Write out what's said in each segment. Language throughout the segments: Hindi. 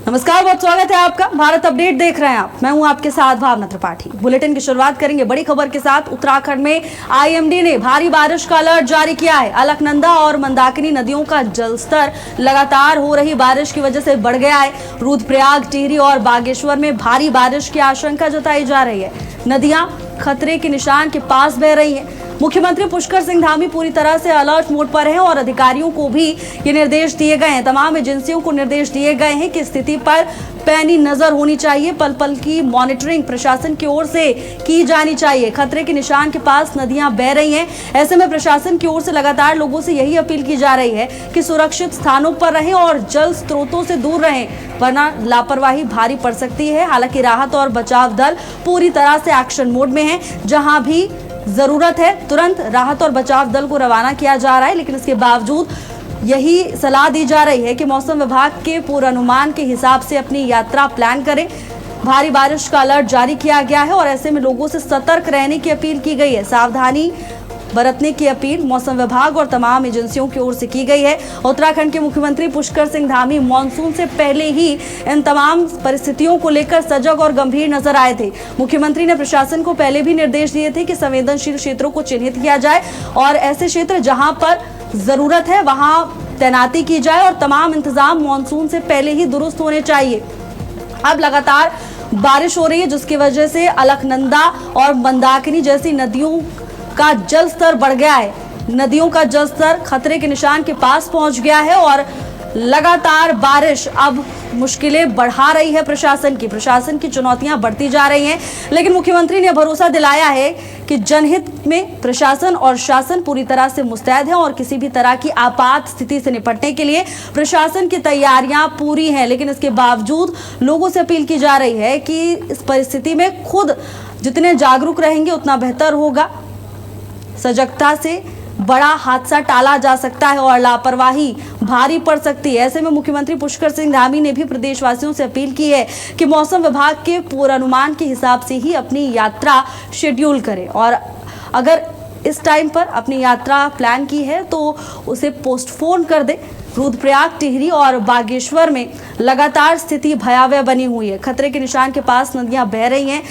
नमस्कार, बहुत स्वागत है आपका। भारत अपडेट देख रहे हैं आप। मैं हूं आपके साथ भावना त्रिपाठी। बुलेटिन की शुरुआत करेंगे बड़ी खबर के साथ। उत्तराखंड में आईएमडी ने भारी बारिश का अलर्ट जारी किया है। अलकनंदा और मंदाकिनी नदियों का जलस्तर लगातार हो रही बारिश की वजह से बढ़ गया है। रुद्रप्रयाग, टिहरी और बागेश्वर में भारी बारिश की आशंका जताई जा रही है। नदियां खतरे के निशान के पास बह रही हैं। मुख्यमंत्री पुष्कर सिंह धामी पूरी तरह से अलर्ट मोड पर हैं और अधिकारियों को भी ये निर्देश दिए गए हैं। तमाम एजेंसियों को निर्देश दिए गए हैं कि स्थिति पर पैनी नजर होनी चाहिए। पल पल की मॉनिटरिंग प्रशासन की ओर से की जानी चाहिए। खतरे के निशान के पास नदियां बह रही हैं। ऐसे में प्रशासन की ओर से लगातार लोगों से यही अपील की जा रही है कि सुरक्षित स्थानों पर रहें और जल स्रोतों से दूर रहें, वरना लापरवाही भारी पड़ सकती है। हालांकि राहत और बचाव दल पूरी तरह से एक्शन मोड में है। जहां भी जरूरत है तुरंत राहत और बचाव दल को रवाना किया जा रहा है, लेकिन इसके बावजूद यही सलाह दी जा रही है कि मौसम विभाग के पूर्वानुमान के हिसाब से अपनी यात्रा प्लान करें। भारी बारिश का अलर्ट जारी किया गया है और ऐसे में लोगों से सतर्क रहने की अपील की गई है। सावधानी बरतने की अपील मौसम विभाग और तमाम एजेंसियों की ओर से की गई है। उत्तराखंड के मुख्यमंत्री पुष्कर सिंह धामी मानसून से पहले ही इन तमाम परिस्थितियों को लेकर सजग और गंभीर नजर आए थे। मुख्यमंत्री ने प्रशासन को पहले भी निर्देश दिए थे कि संवेदनशील क्षेत्रों को चिन्हित किया जाए और ऐसे क्षेत्र जहां पर जरूरत है वहां तैनाती की जाए और तमाम इंतजाम मानसून से पहले ही दुरुस्त होने चाहिए। अब लगातार बारिश हो रही है, जिसकी वजह से अलकनंदा और मंदाकिनी जैसी नदियों का जल स्तर बढ़ गया है। नदियों का जल स्तर खतरे के निशान के पास पहुंच गया है और लगातार बारिश अब मुश्किलें बढ़ा रही है प्रशासन की चुनौतियां बढ़ती जा रही हैं। लेकिन मुख्यमंत्री ने भरोसा दिलाया है कि जनहित में प्रशासन और शासन पूरी तरह से मुस्तैद है और किसी भी तरह की आपात स्थिति से निपटने के लिए प्रशासन की तैयारियां पूरी हैं। लेकिन इसके बावजूद लोगों से अपील की जा रही है कि इस परिस्थिति में खुद जितने जागरूक रहेंगे उतना बेहतर होगा। सजगता से बड़ा हादसा टाला जा सकता है और लापरवाही भारी पड़ सकती है। ऐसे में मुख्यमंत्री पुष्कर सिंह धामी ने भी प्रदेशवासियों से अपील की है कि मौसम विभाग के पूर्वानुमान के हिसाब से ही अपनी यात्रा शेड्यूल करें और अगर इस टाइम पर अपनी यात्रा प्लान की है तो उसे पोस्टपोन कर दे। रुद्रप्रयाग, टिहरी और बागेश्वर में लगातार स्थिति भयावह बनी हुई है। खतरे के निशान के पास नदियां बह रही हैं।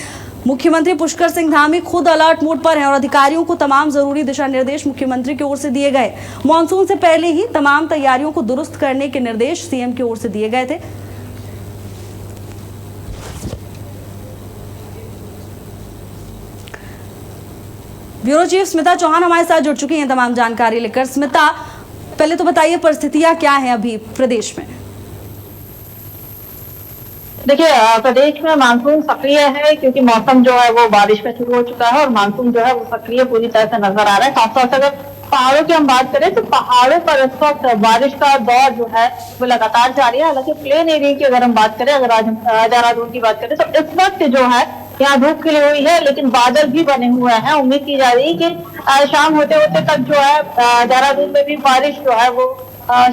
मुख्यमंत्री पुष्कर सिंह धामी खुद अलर्ट मोड पर हैं और अधिकारियों को तमाम जरूरी दिशा निर्देश मुख्यमंत्री की ओर से दिए गए। मानसून से पहले ही तमाम तैयारियों को दुरुस्त करने के निर्देश सीएम की ओर से दिए गए थे। ब्यूरो चीफ स्मिता चौहान हमारे साथ जुड़ चुकी हैं तमाम जानकारी लेकर। स्मिता, पहले तो बताइए परिस्थितियां क्या हैं अभी प्रदेश में? देखिए, प्रदेश में मानसून सक्रिय है क्योंकि मौसम जो है वो बारिश का शुरू हो चुका है और मानसून जो है वो सक्रिय पूरी तरह से नजर आ रहा है। खासतौर से अगर पहाड़ों की हम बात करें तो पहाड़ों पर इस वक्त बारिश का दौर जो है वो लगातार जारी है। हालांकि प्लेन एरिया की अगर हम बात करें, अगर आज देहरादून की बात करें तो इस वक्त जो है यहाँ धूप खिली हुई है, लेकिन बादल भी बने हुए हैं। उम्मीद की जा रही है कि शाम होते होते तक जो है देहरादून में भी बारिश जो है वो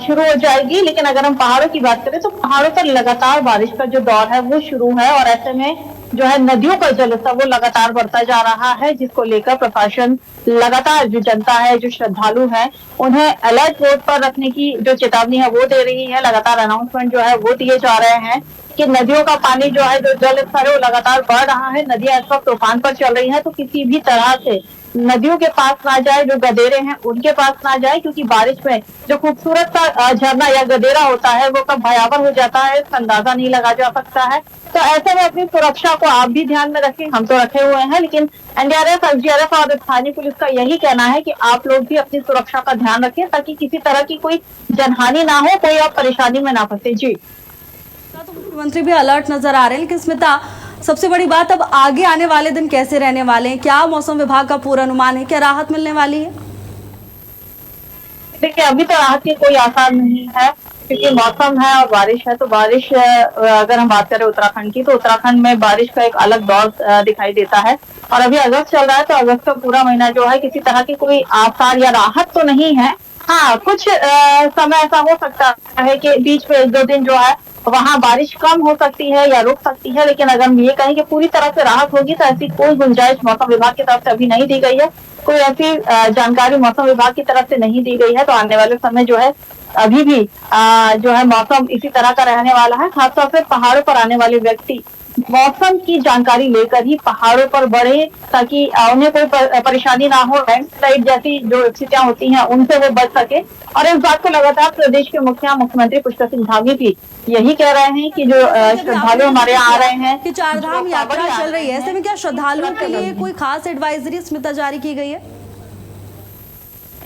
शुरू हो जाएगी। लेकिन अगर हम पहाड़ों की बात करें तो पहाड़ों पर लगातार बारिश का जो दौर है वो शुरू है और ऐसे में जो है नदियों का जलस्तर वो लगातार बढ़ता जा रहा है, जिसको लेकर प्रशासन लगातार जो जनता है, जो श्रद्धालु है, उन्हें अलर्ट मोड पर रखने की जो चेतावनी है वो दे रही है। लगातार अनाउंसमेंट जो है वो दिए जा रहे हैं कि नदियों का पानी जो है, जो जल स्तर है वो लगातार बढ़ रहा है। नदियां इस वक्त तूफान पर चल रही है, तो किसी भी तरह से नदियों के पास ना जाए, जो गदेरे हैं उनके पास ना जाए, क्योंकि बारिश में जो खूबसूरत सा झरना या गदेरा होता है वो कब भयावह हो जाता है इसका अंदाजा नहीं लगा जा सकता है। तो ऐसे में अपनी सुरक्षा को आप भी ध्यान में रखें। हम तो रखे हुए हैं, लेकिन एनडीआरएफ, एसडीआरएफ और स्थानीय पुलिस का यही कहना है कि आप लोग भी अपनी सुरक्षा का ध्यान रखें ताकि किसी तरह की कोई जनहानि ना हो, कोई आप परेशानी में ना फंसे। जी, तो मुख्यमंत्री भी अलर्ट नजर आ रहे हैं, लेकिन स्मिता, सबसे बड़ी बात अब आगे आने वाले दिन कैसे रहने वाले हैं? क्या मौसम विभाग का पूर्वानुमान है? क्या राहत मिलने वाली है? देखिए, अभी तो राहत के कोई आसार नहीं है क्योंकि मौसम है और बारिश है। तो बारिश, अगर हम बात करें उत्तराखंड की, तो उत्तराखंड में बारिश का एक अलग दौर दिखाई देता है और अभी अगस्त चल रहा है, तो अगस्त का पूरा महीना जो है किसी तरह की कोई आसार या राहत तो नहीं है। हाँ, कुछ समय ऐसा हो सकता है कि बीच में 1-2 दिन जो है वहाँ बारिश कम हो सकती है या रुक सकती है, लेकिन अगर हम ये कहें कि पूरी तरह से राहत होगी तो ऐसी कोई गुंजाइश मौसम विभाग की तरफ से अभी नहीं दी गई है। कोई ऐसी जानकारी मौसम विभाग की तरफ से नहीं दी गई है। तो आने वाले समय जो है अभी भी जो है मौसम इसी तरह का रहने वाला है। खासतौर से पहाड़ों पर आने वाले व्यक्ति मौसम की जानकारी लेकर ही पहाड़ों पर बढ़े, ताकि उन्हें कोई परेशानी ना हो, लैंडस्लाइड जैसी जो स्थितियां होती हैं उनसे वो बच सके। और इस बात को लगातार प्रदेश के मुख्यमंत्री पुष्कर सिंह धामी भी यही कह रहे हैं कि जो श्रद्धालु हमारे यहाँ आ रहे हैं कि चारधाम यात्रा चल रही है, ऐसे में क्या श्रद्धालुओं के लिए कोई खास एडवाइजरी स्मिता जारी की गई है?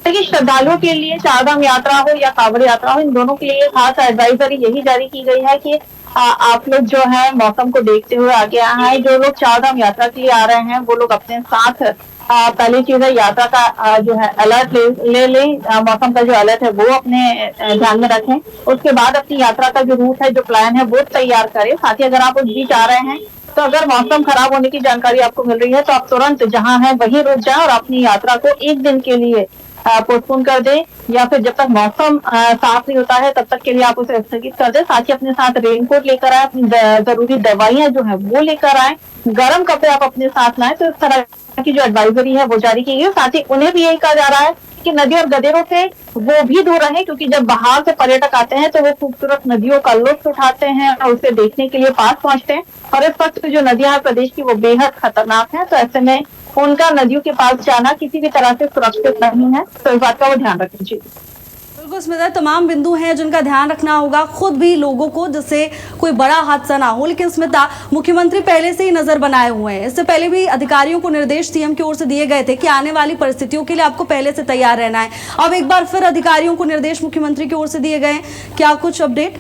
देखिए, श्रद्धालुओं के लिए चारधाम यात्रा हो या कांवड़ यात्रा हो, इन दोनों के लिए खास एडवाइजरी यही जारी की गई है कि आप लोग जो है मौसम को देखते हुए आगे आए। जो लोग चारधाम यात्रा के लिए आ रहे हैं वो लोग अपने साथ पहली चीज है यात्रा का जो है अलर्ट ले मौसम का जो अलर्ट है वो अपने ध्यान में रखें। उसके बाद अपनी यात्रा का जो रूट है, जो प्लान है वो तैयार करें। साथ ही अगर आप उस बीच आ रहे हैं तो अगर मौसम खराब होने की जानकारी आपको मिल रही है तो आप तुरंत जहां है वहीं रुक जाएं और अपनी यात्रा को एक दिन के लिए पोस्टपोन कर दें, या फिर जब तक मौसम साफ नहीं होता है तब तक के लिए आप उसे स्थगित कर दें। साथ ही अपने साथ रेनकोट लेकर आए, अपनी जरूरी दवाइयां जो है वो लेकर आए, गर्म कपड़े आप अपने साथ लाएं। तो इस तरह की जो एडवाइजरी है वो जारी की गई है। साथ ही उन्हें भी यही कहा जा रहा है कि नदी और गदेरों से वो भी दूर रहें, क्योंकि जब बाहर से पर्यटक आते हैं तो वो खूबसूरत नदियों का लुत्फ उठाते हैं और उसे देखने के लिए पास पहुंचते हैं। और इस वक्त जो नदियां हैं प्रदेश की वो बेहद खतरनाक है, तो ऐसे में उनका नदियों के पास जाना किसी भी तरह से सुरक्षित नहीं है। तो इस बात का वो ध्यान रखें। जी बिल्कुल स्मिता, तमाम बिंदु हैं जिनका ध्यान रखना होगा खुद भी लोगों को, जिससे कोई बड़ा हादसा ना हो। लेकिन स्मिता, मुख्यमंत्री पहले से ही नजर बनाए हुए हैं। इससे पहले भी अधिकारियों को निर्देश सीएम की ओर से दिए गए थे कि आने वाली परिस्थितियों के लिए आपको पहले से तैयार रहना है। अब एक बार फिर अधिकारियों को निर्देश मुख्यमंत्री की ओर से दिए गए, क्या कुछ अपडेट?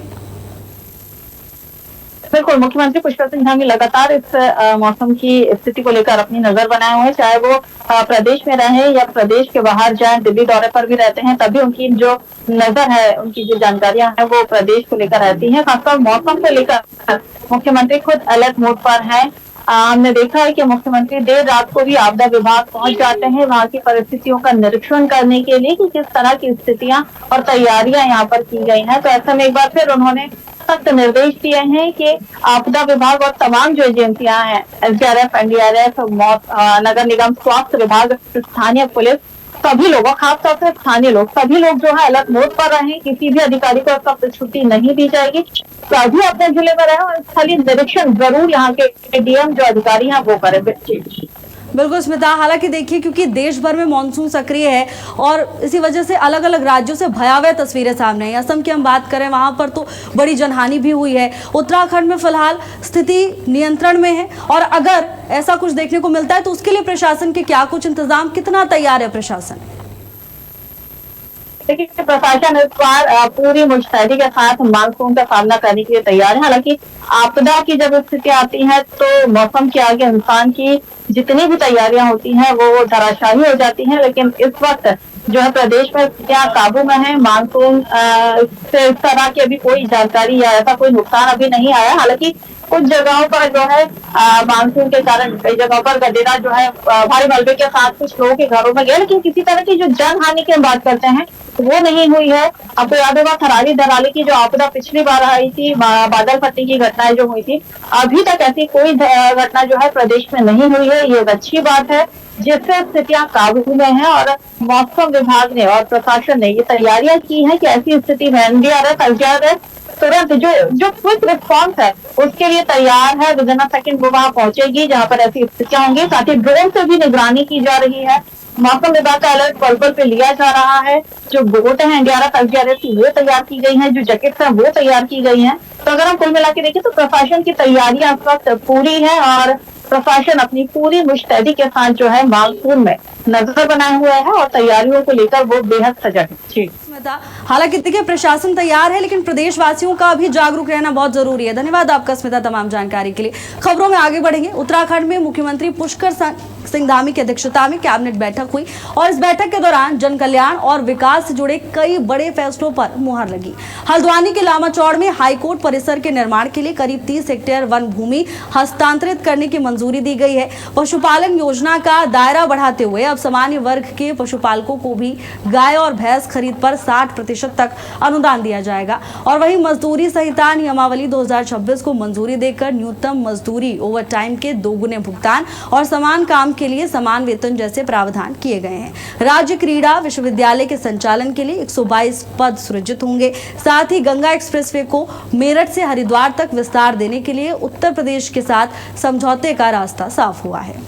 बिल्कुल, मुख्यमंत्री पुष्कर सिंह धामी लगातार इस मौसम की स्थिति को लेकर अपनी नजर बनाए हुए हैं। चाहे वो प्रदेश में रहे या प्रदेश के बाहर जाएं, दिल्ली दौरे पर भी रहते हैं, तभी उनकी जो नजर है, उनकी जो जानकारियां हैं वो प्रदेश को लेकर रहती हैं। खासकर मौसम को लेकर मुख्यमंत्री खुद अलर्ट मोड पर हैं। हमने देखा है कि मुख्यमंत्री देर रात को भी आपदा विभाग पहुंच जाते हैं वहां की परिस्थितियों का निरीक्षण करने के लिए कि किस तरह की स्थितियां और तैयारियां यहाँ पर की गई हैं। तो ऐसे में एक बार फिर उन्होंने सख्त निर्देश दिए हैं कि आपदा विभाग और तमाम जो एजेंसियां हैं, एसडीआरएफ, एनडीआरएफ, नगर निगम, स्वास्थ्य विभाग, स्थानीय पुलिस, सभी लोगों, खासतौर से स्थानीय लोग, सभी लोग जो है अलर्ट मोड पर रहें। किसी भी अधिकारी को सख्त छुट्टी नहीं दी जाएगी। सभी अपने जिले में रहे और स्थलीय निरीक्षण जरूर यहाँ के डीएम जो अधिकारी हैं वो करें। बिल्कुल स्मिता, हालांकि देखिए क्योंकि देश भर में मानसून सक्रिय है और इसी वजह से अलग अलग राज्यों से भयावह तस्वीरें सामने आई। असम की हम बात करें, वहां पर तो बड़ी जनहानि भी हुई है। उत्तराखंड में फिलहाल स्थिति नियंत्रण में है और अगर ऐसा कुछ देखने को मिलता है तो उसके लिए प्रशासन के क्या कुछ इंतजाम, कितना तैयार है प्रशासन? देखिए, प्रशासन इस बार पूरी मुस्तैदी के साथ मानसून का सामना करने के लिए तैयार है। हालांकि आपदा की जब स्थिति आती है तो मौसम के आगे इंसान की जितनी भी तैयारियां होती हैं वो धराशायी हो जाती हैं। लेकिन इस वक्त जो है प्रदेश में स्थितियां काबू में है। मानसून से इस तरह की अभी कोई जानकारी या ऐसा कोई नुकसान अभी नहीं आया। हालांकि कुछ जगहों पर जो है मानसून के कारण कई जगहों पर गदेरा जो है भारी मलबे के साथ कुछ लोगों के घरों में गए, लेकिन किसी तरह की जो जन हानि की हम बात करते हैं वो नहीं हुई है। आपको याद होगा थराली दराली की जो आपदा पिछली बार आई थी, बादल फटने की घटनाएं जो हुई थी, अभी तक ऐसी कोई घटना जो है प्रदेश में नहीं हुई है। ये अच्छी बात है जिससे स्थितियां काबू में हैं और मौसम विभाग ने और प्रशासन ने ये तैयारियां की है कि ऐसी स्थिति में एनडीआरएफ, एसडीआरएफ तुरंत जो क्विक रिस्पॉन्स है उसके लिए तैयार है। विदिन अ सेकंड वो वहां पहुंचेगी जहां पर ऐसी स्थितियां होंगी। साथ ही ड्रोन से भी निगरानी की जा रही है। मौसम विभाग का अलर्ट पल पल पे लिया जा रहा है। जो बोट है एनडीआरएफ, एसडीआरएफ की वो तैयार की गई है, जो जैकेट्स है वो तैयार की गई है। तो अगर हम कुल मिला के देखें तो प्रशासन की तैयारियां इस वक्त पूरी है और प्रशासन अपनी पूरी मुस्तैदी के साथ जो है मानसून में नजर बनाए हुए है और तैयारियों को लेकर वो बेहद सजग है। हालांकि देखिए प्रशासन तैयार है लेकिन प्रदेशवासियों का भी जागरूक रहना बहुत जरूरी है। धन्यवाद आपका स्मिता तमाम जानकारी के लिए। खबरों में आगे बढ़ेंगे। उत्तराखंड में मुख्यमंत्री पुष्कर सिंह धामी की अध्यक्षता में कैबिनेट बैठक हुई और इस बैठक के दौरान जन कल्याण और विकास से जुड़े कई बड़े फैसलों पर मुहर लगी। हल्द्वानी के लामाचौड़ में हाईकोर्ट परिसर के निर्माण के लिए करीब 30 हेक्टेयर वन भूमि हस्तांतरित करने की मंजूरी दी गई है। पशुपालन योजना का दायरा बढ़ाते हुए अब सामान्य वर्ग के पशुपालकों को भी गाय और भैंस खरीद पर 60% तक अनुदान दिया जाएगा। और वहीं मजदूरी संहिता नियमावली 2026 को मंजूरी देकर न्यूनतम मजदूरी, ओवर टाइम के दोगुने भुगतान और समान काम के लिए समान वेतन जैसे प्रावधान किए गए हैं। राज्य क्रीड़ा विश्वविद्यालय के संचालन के लिए 122 पद सृजित होंगे। साथ ही गंगा एक्सप्रेसवे को मेरठ से हरिद्वार तक विस्तार देने के लिए उत्तर प्रदेश के साथ समझौते का रास्ता साफ हुआ है।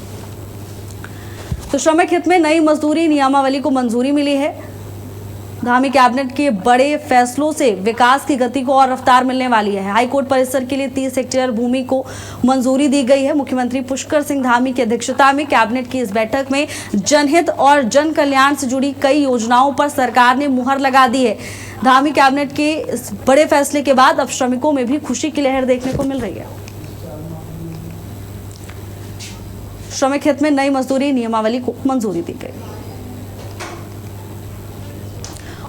तो श्रमिक हित में नई मजदूरी नियमावली को मंजूरी मिली है। धामी कैबिनेट के बड़े फैसलों से विकास की गति को और रफ्तार मिलने वाली है। हाईकोर्ट परिसर के लिए 30 हेक्टेयर भूमि को मंजूरी दी गई है। मुख्यमंत्री पुष्कर सिंह धामी की अध्यक्षता में कैबिनेट की इस बैठक में जनहित और जन कल्याण से जुड़ी कई योजनाओं पर सरकार ने मुहर लगा दी है। धामी कैबिनेट के इस बड़े फैसले के बाद अब श्रमिकों में भी खुशी की लहर देखने को मिल रही है। श्रमिक हित में नई मजदूरी नियमावली को मंजूरी दी गई।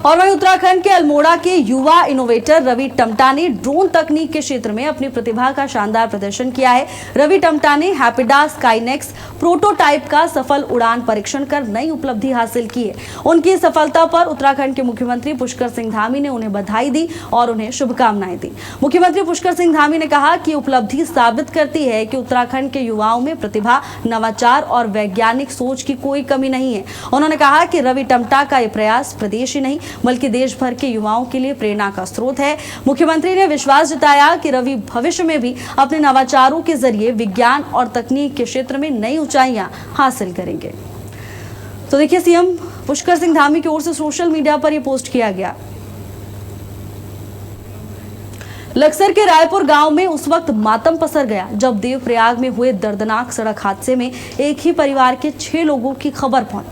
और वहीं उत्तराखंड के अल्मोड़ा के युवा इनोवेटर रवि टमटा ने ड्रोन तकनीक के क्षेत्र में अपनी प्रतिभा का शानदार प्रदर्शन किया है। रवि टमटा ने हैपिडा स्काईनेक्स प्रोटोटाइप का सफल उड़ान परीक्षण कर नई उपलब्धि हासिल की है। उनकी सफलता पर उत्तराखंड के मुख्यमंत्री पुष्कर सिंह धामी ने उन्हें बधाई दी और उन्हें शुभकामनाएं दी। मुख्यमंत्री पुष्कर सिंह धामी ने कहा कि उपलब्धि साबित करती है कि उत्तराखंड के युवाओं में प्रतिभा, नवाचार और वैज्ञानिक सोच की कोई कमी नहीं है। उन्होंने कहा कि रवि टमटा का ये प्रयास प्रदेश ही नहीं बल्कि देश भर के युवाओं के लिए प्रेरणा का स्रोत है। मुख्यमंत्री ने विश्वास जताया कि रवि भविष्य में भी अपने नवाचारों के जरिए विज्ञान और तकनीक के क्षेत्र में नई ऊंचाइयां हासिल करेंगे। तो देखिए, सीएम पुष्कर सिंह धामी की ओर से सोशल मीडिया पर यह पोस्ट किया गया। लक्सर के रायपुर गांव में उस वक्त मातम पसर गया जब देवप्रयाग में हुए दर्दनाक सड़क हादसे में एक ही परिवार के 6 लोगों की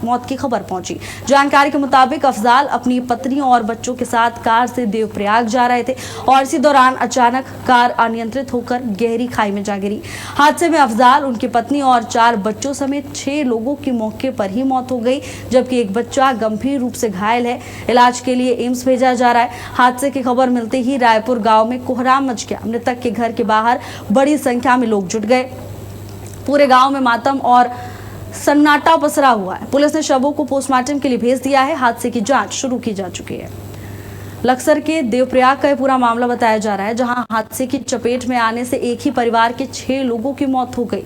मौत की खबर पहुंची। जानकारी के मुताबिक अफजाल अपनी पत्नी और बच्चों के साथ कार से देवप्रयाग जा रहे थे और इसी दौरान अचानक कार अनियंत्रित होकर गहरी खाई में जा गिरी। हादसे में अफजाल, उनकी पत्नी और 4 बच्चों समेत 6 लोगों की मौके पर ही मौत हो गई, जबकि एक बच्चा गंभीर रूप से घायल है। इलाज के लिए एम्स भेजा जा रहा है। हादसे की खबर मिलते ही रायपुर गाँव में कोहराम मच गया। मृतक के घर के बाहर बड़ी संख्या में लोग जुट गए। पूरे गांव में मातम और सन्नाटा पसरा हुआ है। पुलिस ने शवों को पोस्टमार्टम के लिए भेज दिया है। हादसे की जांच शुरू की जा चुकी है। लक्सर के देवप्रयाग का पूरा मामला बताया जा रहा है, जहां हादसे की चपेट में आने से एक ही परिवार के 6 लोगों की मौत हो गई।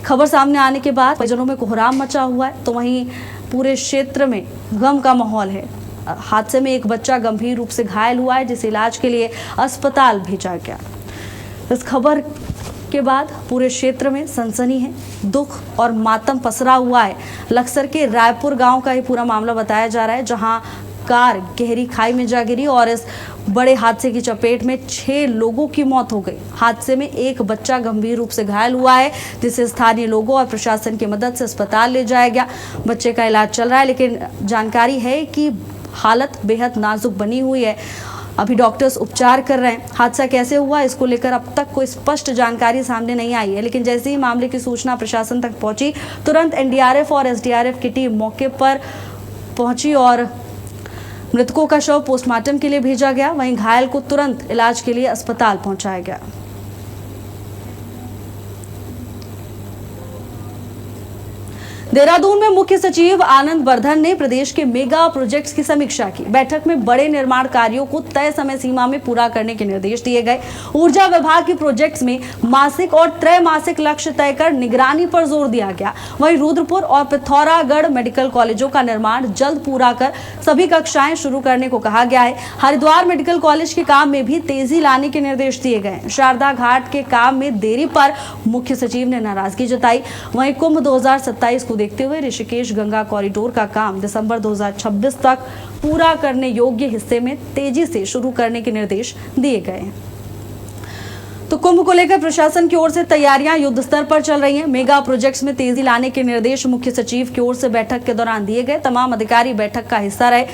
खबर सामने आने के बाद परिजनों में कोहराम मचा हुआ है, तो वहीं पूरे क्षेत्र में गम का माहौल है। हादसे में एक बच्चा गंभीर रूप से घायल हुआ है, जिसे इलाज के लिए अस्पताल भेजा गया। इस खबर के बाद पूरे क्षेत्र में सनसनी है, दुख और मातम पसरा हुआ है। लक्सर के रायपुर गांव का ये पूरा मामला बताया जा रहा है, जहां कार गहरी खाई में जा गिरी और इस बड़े हादसे की चपेट में 6 लोगों की मौत हो गई। हादसे में एक बच्चा गंभीर रूप से घायल हुआ है, जिसे स्थानीय लोगों और प्रशासन की मदद से अस्पताल ले जाया गया। बच्चे का इलाज चल रहा है, लेकिन जानकारी है कि हालत बेहद नाजुक बनी हुई है। अभी डॉक्टर्स उपचार कर रहे हैं। हादसा कैसे हुआ, इसको लेकर अब तक कोई स्पष्ट जानकारी सामने नहीं आई है, लेकिन जैसे ही मामले की सूचना प्रशासन तक पहुंची, तुरंत एनडीआरएफ और एसडीआरएफ की टीम मौके पर पहुंची और मृतकों का शव पोस्टमार्टम के लिए भेजा गया। वहीं घायल को तुरंत इलाज के लिए अस्पताल पहुंचाया गया। देहरादून में मुख्य सचिव आनंद वर्धन ने प्रदेश के मेगा प्रोजेक्ट्स की समीक्षा की। बैठक में बड़े निर्माण कार्यों को तय समय सीमा में पूरा करने के निर्देश दिए गए। ऊर्जा विभाग के प्रोजेक्ट्स में मासिक और त्रैमासिक लक्ष्य तय कर निगरानी पर जोर दिया गया। वहीं रुद्रपुर और पिथौरागढ़ मेडिकल कॉलेजों का निर्माण जल्द पूरा कर सभी कक्षाएं शुरू करने को कहा गया है। हरिद्वार मेडिकल कॉलेज के काम में भी तेजी लाने के निर्देश दिए गए। शारदा घाट के काम में देरी पर मुख्य सचिव ने नाराजगी जताई। वहीं कुंभ 2027 को देखते हुए ऋषिकेश गंगा कॉरिडोर का काम दिसंबर 2026 तक पूरा करने योग्य हिस्से में तेजी से शुरू करने के निर्देश दिए गए हैं। तो कुंभ को लेकर प्रशासन की ओर से तैयारियां युद्ध स्तर पर चल रही हैं। मेगा प्रोजेक्ट्स में तेजी लाने के निर्देश मुख्य सचिव की ओर से बैठक के दौरान दिए गए। तमाम अधिकारी बैठक का हिस्सा रहे।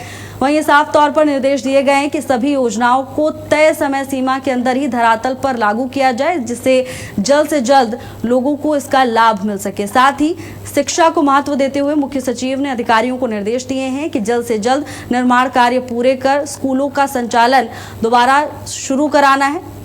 वहीं ये साफ तौर पर निर्देश दिए गए हैं कि सभी योजनाओं को तय समय सीमा के अंदर ही धरातल पर लागू किया जाए, जिससे जल्द से जल्द लोगों को इसका लाभ मिल सके। साथ ही शिक्षा को महत्व देते हुए मुख्य सचिव ने अधिकारियों को निर्देश दिए हैं कि जल्द से जल्द निर्माण कार्य पूरे कर स्कूलों का संचालन दोबारा शुरू कराना है।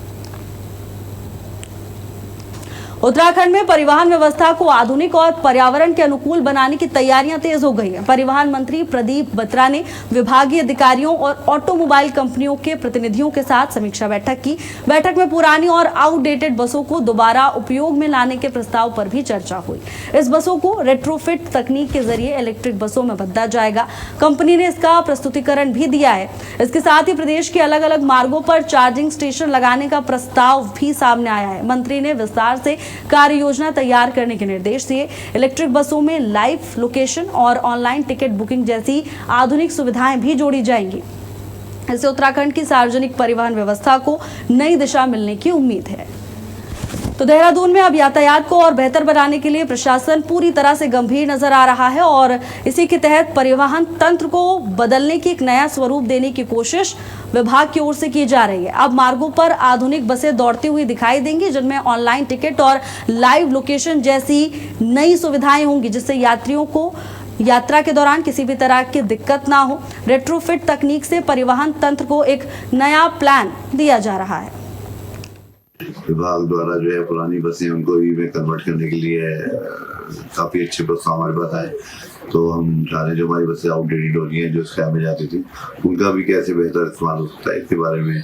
उत्तराखंड में परिवहन व्यवस्था को आधुनिक और पर्यावरण के अनुकूल बनाने की तैयारियां तेज हो गई हैं। परिवहन मंत्री प्रदीप बत्रा ने विभागीय अधिकारियों और ऑटोमोबाइल कंपनियों के प्रतिनिधियों के साथ समीक्षा बैठक की। बैठक में पुरानी और आउटडेटेड बसों को दोबारा उपयोग में लाने के प्रस्ताव पर भी चर्चा हुई। इस बसों को रेट्रोफिट तकनीक के जरिए इलेक्ट्रिक बसों में बदला जाएगा। कंपनी ने इसका प्रस्तुतिकरण भी दिया है। इसके साथ ही प्रदेश के अलग अलग मार्गों पर चार्जिंग स्टेशन लगाने का प्रस्ताव भी सामने आया है। मंत्री ने विस्तार से कार्य योजना तैयार करने के निर्देश दिए। इलेक्ट्रिक बसों में लाइव लोकेशन और ऑनलाइन टिकट बुकिंग जैसी आधुनिक सुविधाएं भी जोड़ी जाएंगी। इससे उत्तराखंड की सार्वजनिक परिवहन व्यवस्था को नई दिशा मिलने की उम्मीद है। तो देहरादून में अब यातायात को और बेहतर बनाने के लिए प्रशासन पूरी तरह से गंभीर नजर आ रहा है और इसी के तहत परिवहन तंत्र को बदलने की एक नया स्वरूप देने की कोशिश विभाग की ओर से की जा रही है। अब मार्गों पर आधुनिक बसें दौड़ती हुई दिखाई देंगी, जिनमें ऑनलाइन टिकट और लाइव लोकेशन जैसी नई सुविधाएं होंगी, जिससे यात्रियों को यात्रा के दौरान किसी भी तरह की दिक्कत ना हो। रेट्रोफिट तकनीक से परिवहन तंत्र को एक नया प्लान दिया जा रहा है। विभाग द्वारा जो है पुरानी बसें उनको ईवी में कन्वर्ट करने के लिए काफ़ी अच्छे प्रस्ताव हमारे पास आए। तो हम चाह रहे हैं जो हमारी बसें आउटडेटेड हो रही हैं, जो स्क्रैप में जाती थी, उनका भी कैसे बेहतर इस्तेमाल हो सकता है, इसके बारे में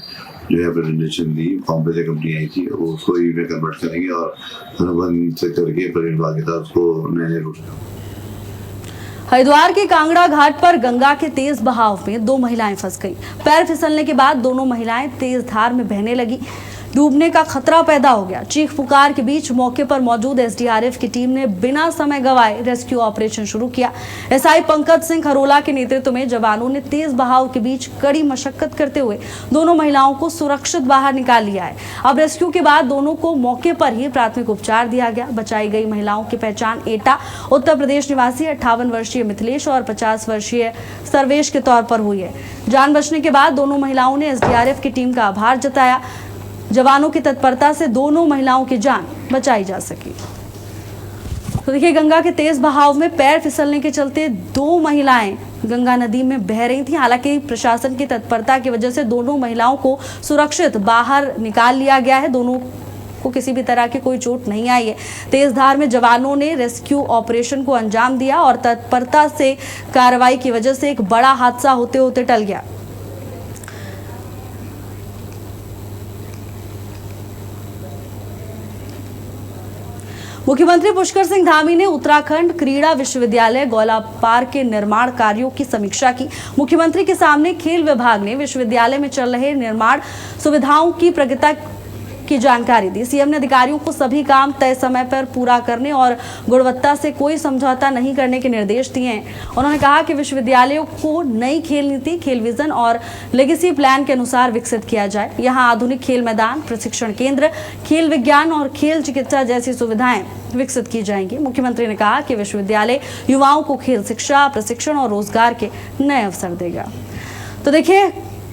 जो है प्रेजेंटेशन दी। बॉम्बे से कंपनी आई थी, वो उसको ईवी में कन्वर्ट करेंगे और अनुबंध से करके पर्यटन विभाग के साथ उसको नए रूट। हरिद्वार के कांगड़ा घाट पर गंगा के तेज बहाव में 2 महिलाएं फंस गईं। पैर फिसलने के बाद दोनों महिलाएं तेज धार में बहने लगी। डूबने का खतरा पैदा हो गया। चीख पुकार के बीच मौके पर मौजूद एसडीआरएफ की टीम ने बिना समय गंवाए रेस्क्यू ऑपरेशन शुरू किया। एसआई पंकज सिंह खरोला के नेतृत्व में जवानों ने तेज बहाव के बीच कड़ी मशक्कत करते हुए दोनों महिलाओं को सुरक्षित बाहर निकाल लिया है। अब रेस्क्यू के बाद दोनों को मौके पर ही प्राथमिक उपचार दिया गया। बचाई गई महिलाओं की पहचान एटा उत्तर प्रदेश निवासी 58 वर्षीय मिथिलेश और 50 वर्षीय सर्वेश के तौर पर हुई है। जान बचने के बाद दोनों महिलाओं ने एसडीआरएफ की टीम का आभार जताया। जवानों की तत्परता से दोनों महिलाओं की जान बचाई जा सकी। तो देखिए, गंगा के तेज बहाव में पैर फिसलने के चलते 2 महिलाएं गंगा नदी में बह रही थीं। हालांकि प्रशासन की तत्परता की वजह से दोनों महिलाओं को सुरक्षित बाहर निकाल लिया गया है। दोनों को किसी भी तरह की कोई चोट नहीं आई है। तेज धार में जवानों ने रेस्क्यू ऑपरेशन को अंजाम दिया और तत्परता से कार्रवाई की वजह से एक बड़ा हादसा होते होते टल गया। मुख्यमंत्री पुष्कर सिंह धामी ने उत्तराखंड क्रीड़ा विश्वविद्यालय गौलापार के निर्माण कार्यों की समीक्षा की। मुख्यमंत्री के सामने खेल विभाग ने विश्वविद्यालय में चल रहे निर्माण सुविधाओं की प्रगति की जानकारी दी। सीएम ने अधिकारियों को सभी काम तय समय पर पूरा करने और गुणवत्ता से कोई समझौता नहीं करने के निर्देश दिए हैं। उन्होंने कहा कि विश्वविद्यालयों को नई खेल नीति, खेल विजन और लेगेसी प्लान के अनुसार विकसित किया जाए। यहां आधुनिक खेल मैदान, प्रशिक्षण केंद्र, खेल विज्ञान और खेल चिकित्सा जैसी सुविधाएं विकसित की जाएंगी। मुख्यमंत्री ने कहा कि विश्वविद्यालय युवाओं को खेल शिक्षा, प्रशिक्षण और रोजगार के नए अवसर देगा। तो देखिए,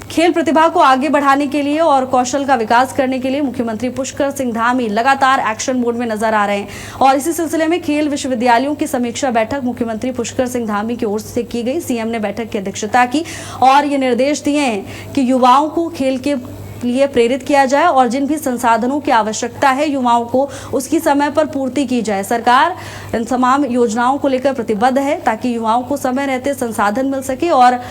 खेल प्रतिभा को आगे बढ़ाने के लिए और कौशल का विकास करने के लिए मुख्यमंत्री पुष्कर सिंह धामी लगातार एक्शन मोड में नजर आ रहे हैं और इसी सिलसिले में खेल विश्वविद्यालयों की समीक्षा बैठक मुख्यमंत्री पुष्कर सिंह धामी की ओर से की गई। सीएम ने बैठक की अध्यक्षता की और ये निर्देश दिए हैं कि युवाओं को खेल के लिए प्रेरित किया जाए और जिन भी संसाधनों की आवश्यकता है युवाओं को उसकी समय पर पूर्ति की जाए। सरकार इन तमाम योजनाओं को लेकर प्रतिबद्ध है ताकि युवाओं को समय रहते संसाधन मिल सके और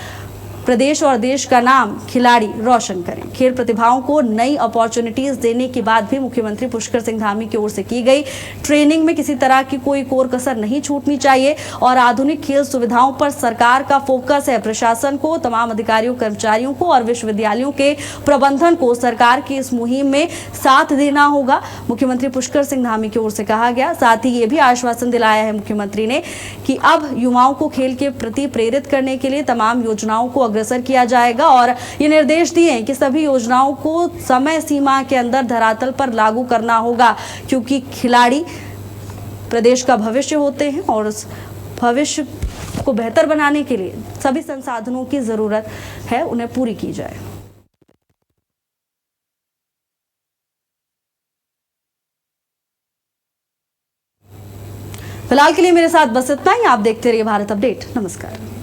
प्रदेश और देश का नाम खिलाड़ी रोशन करें। खेल प्रतिभाओं को नई अपॉर्चुनिटीज देने की बात भी मुख्यमंत्री पुष्कर सिंह धामी की ओर से की गई। ट्रेनिंग में किसी तरह की कोई कोर कसर नहीं छूटनी चाहिए और आधुनिक खेल सुविधाओं पर सरकार का फोकस है। प्रशासन को, तमाम अधिकारियों, कर्मचारियों को और विश्वविद्यालयों के प्रबंधन को सरकार की इस मुहिम में साथ देना होगा, मुख्यमंत्री पुष्कर सिंह धामी की ओर से कहा गया। साथ ही ये भी आश्वासन दिलाया है मुख्यमंत्री ने कि अब युवाओं को खेल के प्रति प्रेरित करने के लिए तमाम योजनाओं को अग्रसर किया जाएगा और ये निर्देश दिए हैं कि सभी योजनाओं को समय सीमा के अंदर धरातल पर लागू करना होगा, क्योंकि खिलाड़ी प्रदेश का भविष्य होते हैं और उस भविष्य को बेहतर बनाने के लिए सभी संसाधनों की जरूरत है, उन्हें पूरी की जाए। फिलहाल के लिए मेरे साथ बस इतना ही। आप देखते रहिए भारत अपडेट। नमस्कार।